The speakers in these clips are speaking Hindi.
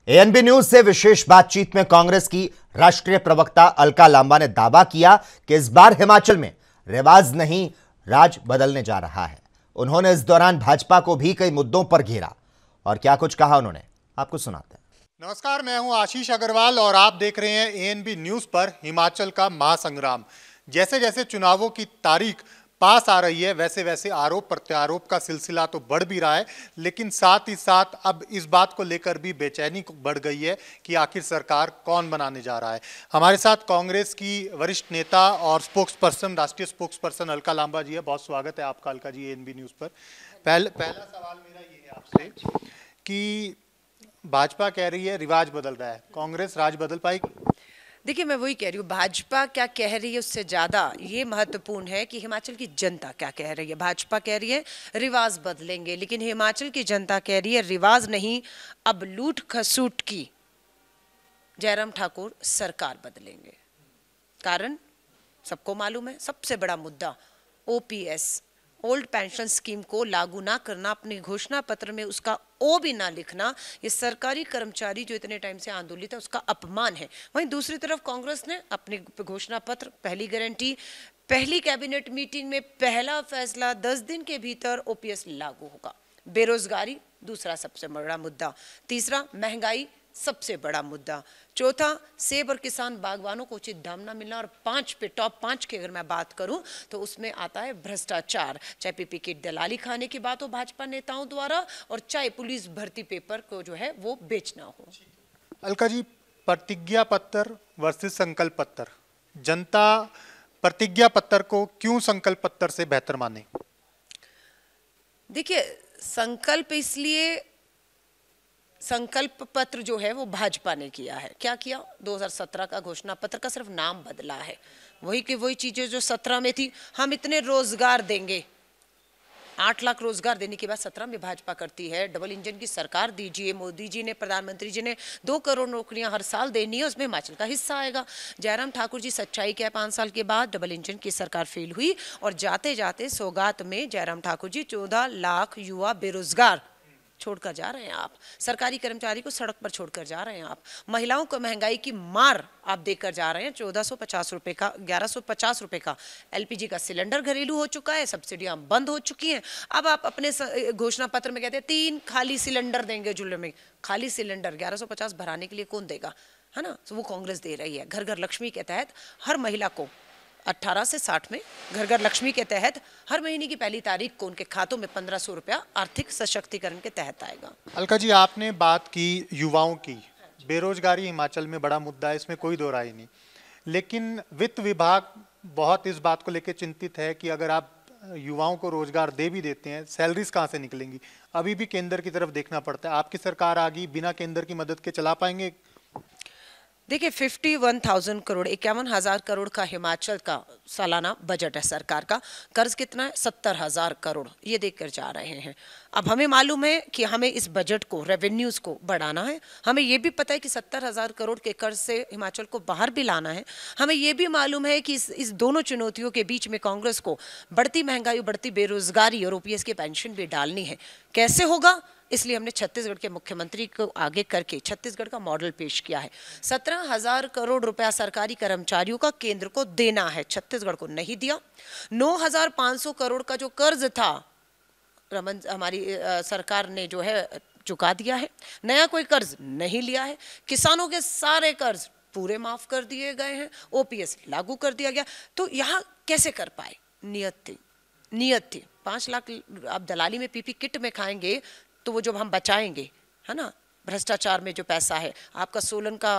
एएनबी न्यूज से विशेष बातचीत में कांग्रेस की राष्ट्रीय प्रवक्ता अलका लांबा ने दावा किया कि इस बार हिमाचल में रिवाज नहीं, राज बदलने जा रहा है। उन्होंने इस दौरान भाजपा को भी कई मुद्दों पर घेरा और क्या कुछ कहा उन्होंने, आपको सुनाते हैं। नमस्कार, मैं हूं आशीष अग्रवाल और आप देख रहे हैं एएनबी न्यूज पर हिमाचल का महासंग्राम। जैसे जैसे चुनावों की तारीख पास आ रही है वैसे वैसे आरोप प्रत्यारोप का सिलसिला तो बढ़ भी रहा है, लेकिन साथ ही साथ अब इस बात को लेकर भी बेचैनी बढ़ गई है कि आखिर सरकार कौन बनाने जा रहा है। हमारे साथ कांग्रेस की वरिष्ठ नेता और स्पोक्सपर्सन, राष्ट्रीय स्पोक्सपर्सन अलका लांबा जी है। बहुत स्वागत है आपका अलका जी एएनबी न्यूज पर। पहला सवाल मेरा ये है आपसे कि भाजपा कह रही है रिवाज बदल रहा है, कांग्रेस राज बदल पाएगी? देखिए, मैं वही कह रही हूँ, भाजपा क्या कह रही है उससे ज्यादा ये महत्वपूर्ण है कि हिमाचल की जनता क्या कह रही है। भाजपा कह रही है रिवाज बदलेंगे, लेकिन हिमाचल की जनता कह रही है रिवाज नहीं, अब लूट खसूट की जयराम ठाकुर सरकार बदलेंगे। कारण सबको मालूम है, सबसे बड़ा मुद्दा ओपीएस, ओल्ड पेंशन स्कीम को लागू ना करना, अपने घोषणा पत्र में उसका ओ भी ना लिखना, ये सरकारी कर्मचारी जो इतने टाइम से आंदोलित है उसका अपमान है। वहीं दूसरी तरफ कांग्रेस ने अपने घोषणा पत्र, पहली गारंटी, पहली कैबिनेट मीटिंग में पहला फैसला 10 दिन के भीतर ओपीएस लागू होगा। बेरोजगारी दूसरा सबसे बड़ा मुद्दा, तीसरा महंगाई सबसे बड़ा मुद्दा, चौथा सेब और किसान बागवानों को उचित दाम ना मिलना, और 5 पे टॉप 5 की अगर मैं बात करूं तो उसमें आता है भ्रष्टाचार। चाहे पीपी किट दलाली खाने की बात हो भाजपा नेताओं द्वारा, और चाहे पुलिस भर्ती पेपर को जो है वो बेचना हो। अलका जी, प्रतिज्ञा पत्र वर्सेस संकल्प पत्र, जनता प्रतिज्ञा पत्र को क्यों संकल्प पत्र से बेहतर माने? देखिए, संकल्प पत्र जो है वो भाजपा ने किया है। क्या किया? 2017 का घोषणा पत्र का सिर्फ नाम बदला है, वही की वही चीजें जो 17 में थी। हम इतने रोजगार देंगे, 8 लाख रोजगार देने की बात 17 में भाजपा करती है। डबल इंजन की सरकार दीजिए, मोदी जी ने, प्रधानमंत्री जी ने 2 करोड़ नौकरियां हर साल देनी है, उसमें हिमाचल का हिस्सा आएगा। जयराम ठाकुर जी, सच्चाई क्या है, 5 साल के बाद डबल इंजन की सरकार फेल हुई और जाते जाते सौगात में जयराम ठाकुर जी 14 लाख युवा बेरोजगार छोड़कर जा रहे हैं आप। सरकारी कर्मचारी को सड़क पर छोड़कर जा रहे हैं आप। महिलाओं को महंगाई की मार आप देकर जा रहे हैं। 1450 रुपए का, 1150 रुपए का एलपीजी का सिलेंडर घरेलू हो चुका है, सब्सिडियां बंद हो चुकी हैं। अब आप अपने घोषणा पत्र में कहते हैं 3 खाली सिलेंडर देंगे जुल्ले में। खाली सिलेंडर 1150 भराने के लिए कौन देगा, है ना? तो वो कांग्रेस दे रही है। घर घर लक्ष्मी के तहत हर महिला को 18 से 60 में, घर घर लक्ष्मी के तहत हर महीने की पहली तारीख को उनके खातों में 1500 रुपया आर्थिक सशक्तिकरण के तहत आएगा। अलका जी, आपने बात की युवाओं की, बेरोजगारी हिमाचल में बड़ा मुद्दा है, इसमें कोई दो राय नहीं, लेकिन वित्त विभाग बहुत इस बात को लेकर चिंतित है कि अगर आप युवाओं को रोजगार दे भी देते हैं, सैलरीज कहाँ से निकलेंगी? अभी भी केंद्र की तरफ देखना पड़ता है। आपकी सरकार आ गई, बिना केंद्र की मदद के चला पाएंगे? देखिए, 51,000 करोड़, 51,000 करोड़ का हिमाचल का सालाना बजट है सरकार का। कर्ज कितना है? 70,000 करोड़, ये देकर जा रहे हैं। अब हमें मालूम है कि हमें इस बजट को, रेवेन्यूज को बढ़ाना है। हमें ये भी पता है कि 70,000 करोड़ के कर्ज से हिमाचल को बाहर भी लाना है। हमें ये भी मालूम है कि इस दोनों चुनौतियों के बीच में कांग्रेस को बढ़ती महंगाई, बढ़ती बेरोजगारी और ओपीएस की पेंशन भी डालनी है। कैसे होगा? इसलिए हमने छत्तीसगढ़ के मुख्यमंत्री को आगे करके छत्तीसगढ़ का मॉडल पेश किया है। 17,000 करोड़ रुपया सरकारी कर्मचारियों का केंद्र को देना है, छत्तीसगढ़ को नहीं दिया। 9,500 करोड़ का जो कर्ज था हमारी सरकार ने जो है चुका दिया है। नया कोई कर्ज नहीं लिया है। किसानों के सारे कर्ज पूरे माफ कर दिए गए हैं। ओपीएस लागू कर दिया गया। तो यहाँ कैसे कर पाए? नियत थी 5 लाख आप दलाली में पीपी किट में खाएंगे तो वो जब हम बचाएंगे, है ना, भ्रष्टाचार में जो पैसा है, आपका सोलन का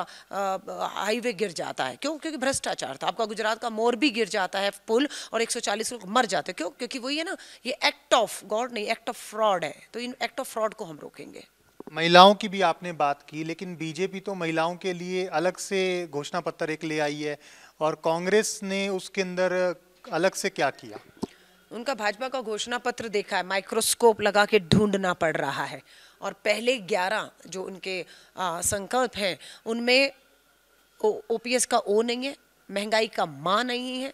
हाईवे गिर जाता है, क्यों? क्योंकि भ्रष्टाचार था। आपका गुजरात का मोरबी गिर जाता है पुल और 140 लोग मर जाते हैं, क्यों? क्योंकि वही है ना, ये एक्ट ऑफ गॉड नहीं, एक्ट ऑफ फ्रॉड है। तो इन एक्ट ऑफ फ्रॉड को हम रोकेंगे। महिलाओं की भी आपने बात की, लेकिन बीजेपी तो महिलाओं के लिए अलग से घोषणा पत्र एक ले आई है, और कांग्रेस ने उसके अंदर अलग से क्या किया? उनका भाजपा का घोषणा पत्र देखा है, माइक्रोस्कोप लगा के ढूंढना पड़ रहा है। और पहले 11 जो उनके संकल्प हैं उनमें ओपीएस का ओ नहीं है, महंगाई का मां नहीं है,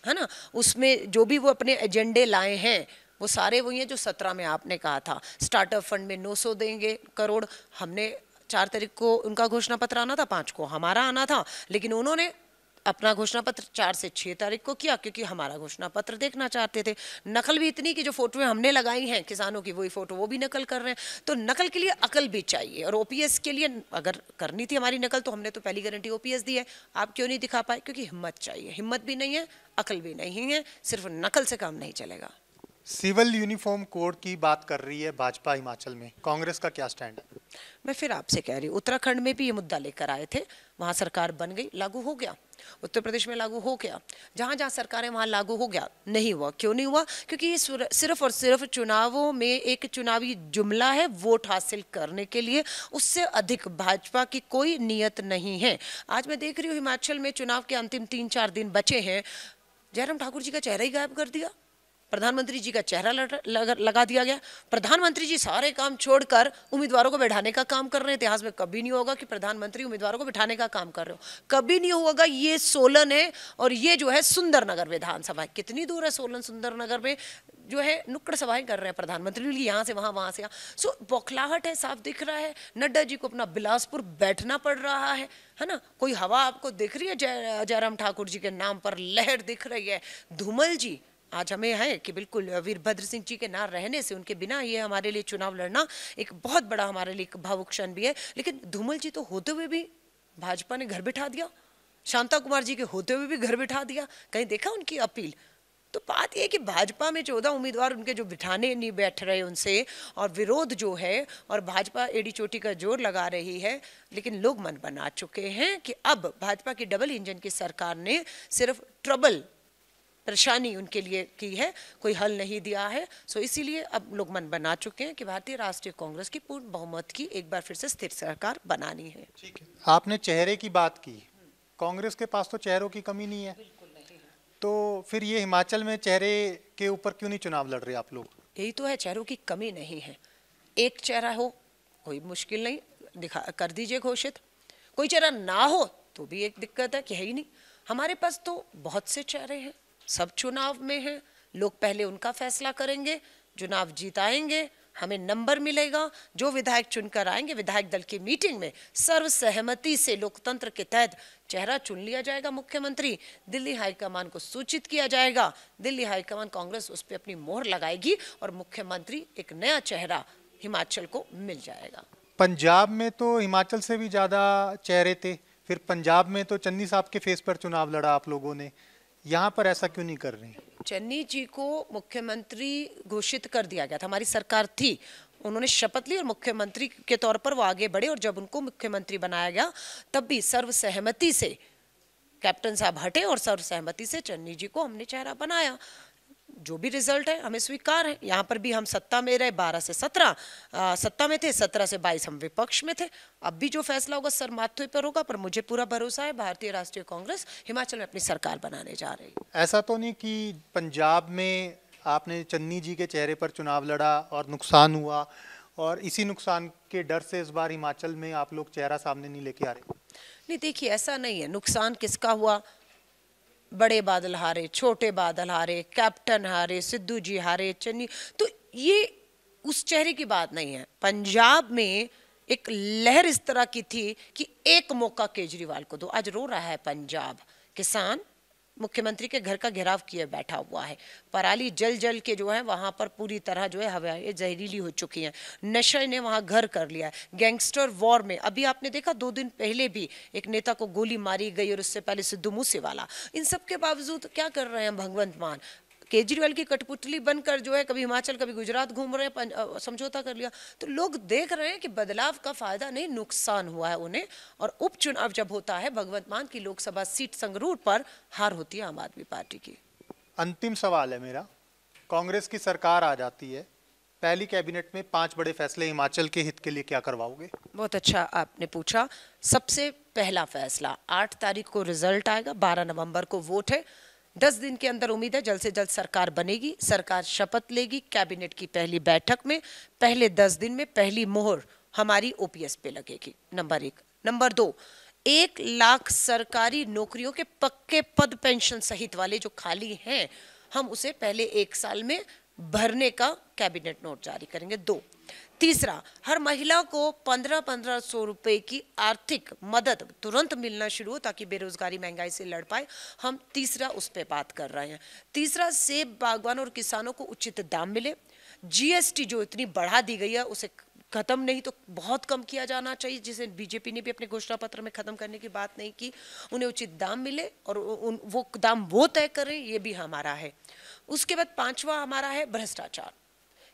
है ना? उसमें जो भी वो अपने एजेंडे लाए हैं वो सारे वही हैं जो 17 में आपने कहा था। स्टार्टअप फंड में 900 देंगे करोड़, हमने 4 तारीख को उनका घोषणा पत्र आना था, 5 को हमारा आना था, लेकिन उन्होंने अपना घोषणा पत्र 4 से 6 तारीख को किया क्योंकि हमारा घोषणा पत्र देखना चाहते थे। नकल भी इतनी कि जो फोटोएं हमने लगाई हैं किसानों की, वही फोटो वो भी नकल कर रहे हैं। तो नकल के लिए अकल भी चाहिए, और ओपीएस के लिए अगर करनी थी हमारी नकल तो हमने तो पहली गारंटी ओपीएस दी है। आप क्यों नहीं दिखा पाए? क्योंकि हिम्मत चाहिए। हिम्मत भी नहीं है, अकल भी नहीं है, सिर्फ नकल से काम नहीं चलेगा। सिविल यूनिफॉर्म कोड की बात कर रही है भाजपा हिमाचल में, कांग्रेस का क्या स्टैंड है? मैं फिर आपसे कह रही हूँ, उत्तराखंड में भी ये मुद्दा लेकर आए थे, वहाँ सरकार बन गई, लागू हो गया। उत्तर प्रदेश में लागू हो गया, जहाँ जहाँ सरकारें वहाँ लागू हो गया। नहीं हुआ, क्यों नहीं हुआ? क्योंकि ये सिर्फ और सिर्फ चुनावों में एक चुनावी जुमला है, वोट हासिल करने के लिए। उससे अधिक भाजपा की कोई नियत नहीं है। आज मैं देख रही हूँ हिमाचल में चुनाव के अंतिम 3-4 दिन बचे हैं, जयराम ठाकुर जी का चेहरा ही गायब कर दिया, प्रधानमंत्री जी का चेहरा लगा दिया गया। प्रधानमंत्री जी सारे काम छोड़कर उम्मीदवारों को बैठाने का काम कर रहे हैं। इतिहास में कभी नहीं होगा कि प्रधानमंत्री उम्मीदवारों को बैठाने का काम कर रहे हो, कभी नहीं होगा। ये सोलन है और ये जो है सुंदरनगर विधानसभा, कितनी दूर है सोलन सुंदरनगर में जो है नुक्कड़ सभाएं कर रहे हैं प्रधानमंत्री, यहाँ से वहाँ से यहाँ। सो बौखलाहट है, साफ दिख रहा है। नड्डा जी को अपना बिलासपुर बैठना पड़ रहा है ना। कोई हवा आपको दिख रही है जयराम ठाकुर जी के नाम पर लहर दिख रही है। धूमल जी, आज हमें है कि बिल्कुल वीरभद्र सिंह जी के ना रहने से, उनके बिना ये हमारे लिए चुनाव लड़ना एक बहुत बड़ा हमारे लिए भावुक क्षण भी है। लेकिन धूमल जी तो होते हुए भी भाजपा ने घर बिठा दिया, शांता कुमार जी के होते हुए भी घर बिठा दिया। कहीं देखा उनकी अपील? तो बात यह कि भाजपा में 14 उम्मीदवार उनके जो बिठाने नहीं बैठ रहे उनसे, और विरोध जो है, और भाजपा एडी चोटी का जोर लगा रही है। लेकिन लोग मन बना चुके हैं कि अब भाजपा की डबल इंजन की सरकार ने सिर्फ ट्रबल, परेशानी उनके लिए की है, कोई हल नहीं दिया है। सो इसीलिए अब लोग मन बना चुके हैं कि भारतीय राष्ट्रीय कांग्रेस की पूर्ण बहुमत की एक बार फिर से स्थिर सरकार बनानी है। ठीक है, आपने चेहरे की बात की, कांग्रेस के पास तो चेहरों की कमी नहीं है, तो फिर ये हिमाचल में चेहरे के ऊपर क्यों नहीं चुनाव लड़ रहे आप लोग? यही तो है, चेहरों की कमी नहीं है। एक चेहरा हो कोई मुश्किल नहीं, दिखा कर दीजिए घोषित। कोई चेहरा ना हो तो भी एक दिक्कत है कि है ही नहीं। हमारे पास तो बहुत से चेहरे हैं, सब चुनाव में हैं। लोग पहले उनका फैसला करेंगे, चुनाव जीताएंगे, हमें नंबर मिलेगा। जो विधायक चुनकर आएंगे, विधायक दल की मीटिंग में सर्वसहमति से लोकतंत्र के तहत चेहरा चुन लिया जाएगा मुख्यमंत्री। दिल्ली हाईकमान को सूचित किया जाएगा, दिल्ली हाईकमान कांग्रेस उस पर अपनी मोहर लगाएगी और मुख्यमंत्री एक नया चेहरा हिमाचल को मिल जाएगा। पंजाब में तो हिमाचल से भी ज्यादा चेहरे थे, फिर पंजाब में तो चन्नी साहब के फेस पर चुनाव लड़ा आप लोगों ने, यहाँ पर ऐसा क्यों नहीं कर रहे हैं? चन्नी जी को मुख्यमंत्री घोषित कर दिया गया था, हमारी सरकार थी, उन्होंने शपथ ली और मुख्यमंत्री के तौर पर वो आगे बढ़े। और जब उनको मुख्यमंत्री बनाया गया तब भी सर्वसहमति से कैप्टन साहब हटे और सर्वसहमति से चन्नी जी को हमने चेहरा बनाया। जो भी रिजल्ट है हमें स्वीकार है। यहाँ पर भी हम सत्ता में रहे, 12 से 17 सत्ता में थे, 17 से 22 हम विपक्ष में थे। अब भी जो फैसला होगा सर माथे पर होगा, पर मुझे पूरा भरोसा है भारतीय राष्ट्रीय कांग्रेस हिमाचल में अपनी सरकार बनाने जा रही है। ऐसा तो नहीं कि पंजाब में आपने चन्नी जी के चेहरे पर चुनाव लड़ा और नुकसान हुआ, और इसी नुकसान के डर से इस बार हिमाचल में आप लोग चेहरा सामने नहीं लेके आ रहे? नहीं, देखिए ऐसा नहीं है। नुकसान किसका हुआ? बड़े बादल हारे, छोटे बादल हारे, कैप्टन हारे, सिद्धू जी हारे, चन्नी, तो ये उस चेहरे की बात नहीं है। पंजाब में एक लहर इस तरह की थी कि एक मौका केजरीवाल को दो। आज रो रहा है पंजाब किसान, मुख्यमंत्री के घर का घेराव किए बैठा हुआ है। पराली जल जल के जो है वहां पर पूरी तरह जो है हवाएं जहरीली हो चुकी हैं। नशे ने वहां घर कर लिया है। गैंगस्टर वॉर में अभी आपने देखा 2 दिन पहले भी एक नेता को गोली मारी गई, और उससे पहले सिद्धू मूसेवाला। इन सब के बावजूद क्या कर रहे हैं भगवंत मान? केजरीवाल की कठपुतली बनकर जो है कभी हिमाचल कभी गुजरात घूम रहे हैं, समझौता कर लिया। तो लोग देख रहे हैं कि बदलाव का फायदा नहीं, नुकसान हुआ है उन्हें। और उपचुनाव जब होता है भगवंत मान की लोकसभा सीट संगरूर पर हार होती है आम आदमी पार्टी की। अंतिम सवाल है मेरा, कांग्रेस की सरकार आ जाती है, पहली कैबिनेट में 5 बड़े फैसले हिमाचल के हित के लिए क्या करवाओगे? बहुत अच्छा आपने पूछा। सबसे पहला फैसला, 8 तारीख को रिजल्ट आएगा, 12 नवंबर को वोट है। 10 दिन के अंदर उम्मीद है जल्द से जल्द सरकार बनेगी, सरकार शपथ लेगी। कैबिनेट की पहली बैठक में पहले 10 दिन में पहली मोहर हमारी ओपीएस पे लगेगी, नंबर 1। नंबर 2, 1 लाख सरकारी नौकरियों के पक्के पद पेंशन सहित वाले जो खाली हैं, हम उसे पहले 1 साल में भरने का कैबिनेट नोट जारी करेंगे। 2, तीसरा, हर महिला को 1500 रुपए की आर्थिक मदद तुरंत मिलना शुरू हो ताकि बेरोजगारी महंगाई से लड़ पाए। हम तीसरा उस पे बात कर रहे हैं। तीसरा, सेब बागवान और किसानों को उचित दाम मिले। जीएसटी जो इतनी बढ़ा दी गई है उसे खत्म नहीं तो बहुत कम किया जाना चाहिए, जिसे बीजेपी ने भी अपने घोषणा पत्र में खत्म करने की बात नहीं की। उन्हें उचित दाम मिले और वो दाम वो तय करें, ये भी हमारा है। उसके बाद पांचवा हमारा है भ्रष्टाचार,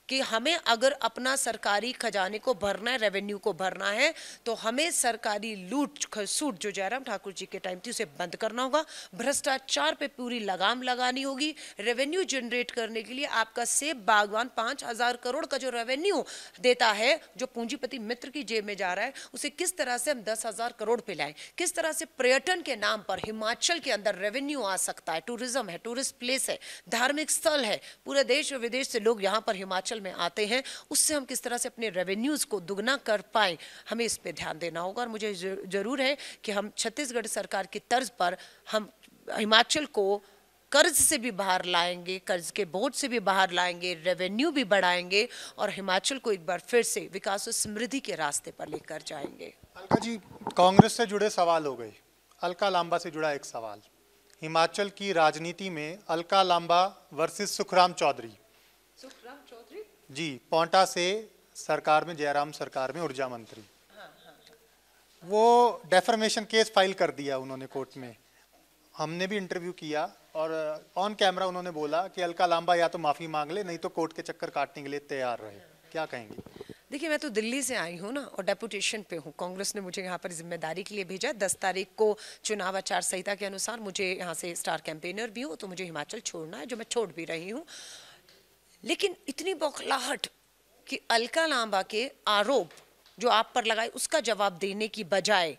कि हमें अगर अपना सरकारी खजाने को भरना है, रेवेन्यू को भरना है, तो हमें सरकारी लूट खसूट जो जयराम ठाकुर जी के टाइम थी उसे बंद करना होगा। भ्रष्टाचार पे पूरी लगाम लगानी होगी। रेवेन्यू जनरेट करने के लिए आपका सेब बागवान 5000 करोड़ का जो रेवेन्यू देता है, जो पूंजीपति मित्र की जेब में जा रहा है, उसे किस तरह से हम 10,000 करोड़ पे लाएं। किस तरह से पर्यटन के नाम पर हिमाचल के अंदर रेवेन्यू आ सकता है। टूरिज्म है, टूरिस्ट प्लेस है, धार्मिक स्थल है, पूरे देश और विदेश से लोग यहाँ पर हिमाचल में आते हैं, उससे हम किस तरह से अपने रेवेन्यूज को दुगना कर पाए, हमें इस पे ध्यान देना होगा। और मुझे जरूर है कि हम छत्तीसगढ़ सरकार की तर्ज पर हम हिमाचल को कर्ज से भी बाहर लाएंगे, कर्ज के बोझ से भी बाहर लाएंगे, रेवेन्यू भी बढ़ाएंगे और हिमाचल को एक बार फिर से विकास और समृद्धि के रास्ते पर लेकर जाएंगे। अलका जी, कांग्रेस से जुड़े सवाल हो गए, अलका लांबा से जुड़ा एक सवाल। हिमाचल की राजनीति में अलका लांबा वर्सेस सुखराम चौधरी जी, पोंटा से सरकार में, जयराम सरकार में ऊर्जा मंत्री। वो डेफर्मेशन केस फाइल कर दिया उन्होंने कोर्ट में। हमने भी इंटरव्यू किया और ऑन कैमरा उन्होंने बोला कि अलका लांबा या तो माफी मांग ले, नहीं तो कोर्ट के चक्कर काटने के लिए तैयार रहे। क्या कहेंगे? देखिए, मैं तो दिल्ली से आई हूँ ना, और डेपुटेशन पे हूँ। कांग्रेस ने मुझे यहाँ पर जिम्मेदारी के लिए भेजा। 10 तारीख को चुनाव आचार संहिता के अनुसार मुझे यहाँ से स्टार कैंपेनर भी हूँ, तो मुझे हिमाचल छोड़ना है, जो मैं छोड़ भी रही हूँ। लेकिन इतनी बौखलाहट कि अलका लांबा के आरोप जो आप पर लगाए उसका जवाब देने की बजाय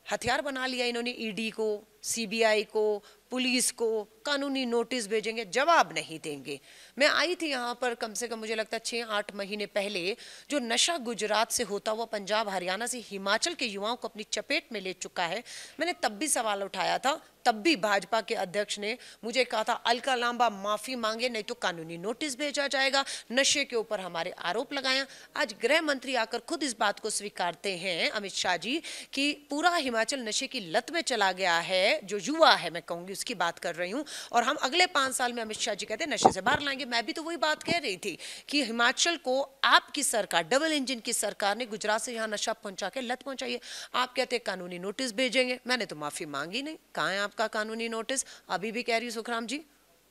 हथियार बना लिया इन्होंने ईडी को, सीबीआई को, पुलिस को। कानूनी नोटिस भेजेंगे, जवाब नहीं देंगे। मैं आई थी यहाँ पर कम से कम मुझे लगता है 6-8 महीने पहले। जो नशा गुजरात से होता हुआ पंजाब हरियाणा से हिमाचल के युवाओं को अपनी चपेट में ले चुका है, मैंने तब भी सवाल उठाया था। तब भी भाजपा के अध्यक्ष ने मुझे कहा था अलका लांबा माफी मांगे, नहीं तो कानूनी नोटिस भेजा जाएगा। नशे के ऊपर हमारे आरोप लगाया। आज गृह मंत्री आकर खुद इस बात को स्वीकारते हैं, अमित शाह जी, कि पूरा हिमाचल नशे की लत में चला गया है। जो युवा है, मैं कहूंगी उसकी बात कर रही हूँ। और हम अगले 5 साल में, अमित शाह जी कहते हैं, नशे से बाहर लाएंगे। मैं भी तो वही बात कह रही थी कि हिमाचल को आपकी सरकार, डबल इंजन की सरकार ने गुजरात से यहाँ नशा पहुंचा के लत पहुंचाई है। आप कहते हैं कानूनी नोटिस भेजेंगे, मैंने तो माफी मांगी नहीं। कहाँ है आपका कानूनी नोटिस? अभी भी कह रही सुखराम जी,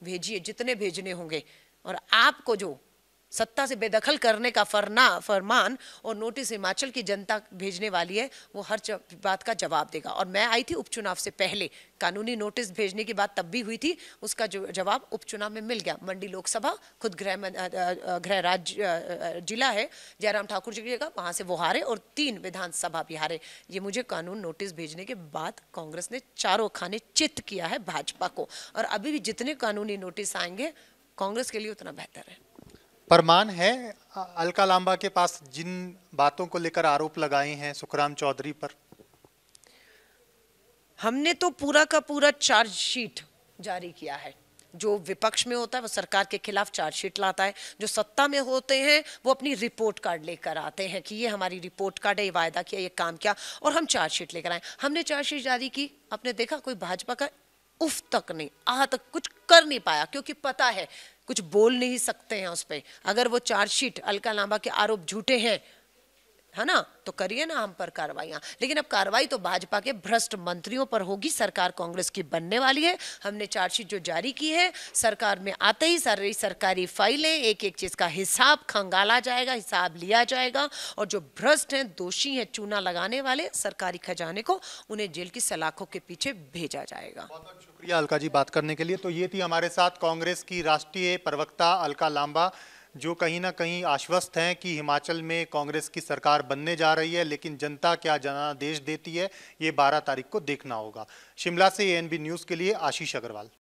भेजिए जितने भेजने होंगे। और आपको जो सत्ता से बेदखल करने का फरमान और नोटिस हिमाचल की जनता भेजने वाली है, वो हर बात का जवाब देगा। और मैं आई थी उपचुनाव से पहले, कानूनी नोटिस भेजने की बात तब भी हुई थी, उसका जो जवाब उपचुनाव में मिल गया। मंडी लोकसभा, खुद गृह राज्य जिला है जयराम ठाकुर जी की जगह, वहां से वो हारे और 3 विधानसभा भी हारे। ये मुझे कानून नोटिस भेजने के बाद कांग्रेस ने चारों खाने चित किया है भाजपा को। और अभी भी जितने कानूनी नोटिस आएंगे कांग्रेस के लिए उतना बेहतर है। प्रमाण है अलका लांबा के पास जिन बातों को लेकर आरोप लगाए हैं सुखराम चौधरी पर? हमने तो पूरा का पूरा चार्जशीट जारी किया है। जो विपक्ष में होता है वो सरकार के खिलाफ चार्जशीट लाता है, जो सत्ता में होते हैं वो अपनी रिपोर्ट कार्ड लेकर आते हैं कि ये हमारी रिपोर्ट कार्ड है, ये वायदा किया, ये काम किया, और हम चार्जशीट लेकर आए। हमने चार्जशीट जारी की, आपने देखा कोई भाजपा का उफ तक नहीं, आह तक कुछ कर नहीं पाया, क्योंकि पता है कुछ बोल नहीं सकते हैं उस पर। अगर वो चार्जशीट, अलका लांबा के आरोप झूठे हैं, है ना, तो करिए ना हम पर कार्रवाइयां। लेकिन अब कार्रवाई तो भाजपा के भ्रष्ट मंत्रियों पर होगी। सरकार कांग्रेस की बनने वाली है। हमने चार्जशीट जो जारी की है, सरकार में आते ही सारी सरकारी फाइलें, एक एक चीज का हिसाब खंगाला जाएगा, हिसाब लिया जाएगा। और जो भ्रष्ट हैं, दोषी हैं, चूना लगाने वाले सरकारी खजाने को, उन्हें जेल की सलाखों के पीछे भेजा जाएगा। बहुत बहुत शुक्रिया अलका जी बात करने के लिए। तो ये थी हमारे साथ कांग्रेस की राष्ट्रीय प्रवक्ता अलका लांबा, जो कहीं ना कहीं आश्वस्त हैं कि हिमाचल में कांग्रेस की सरकार बनने जा रही है। लेकिन जनता क्या जनादेश देती है, ये 12 तारीख को देखना होगा। शिमला से एएनबी न्यूज़ के लिए आशीष अग्रवाल।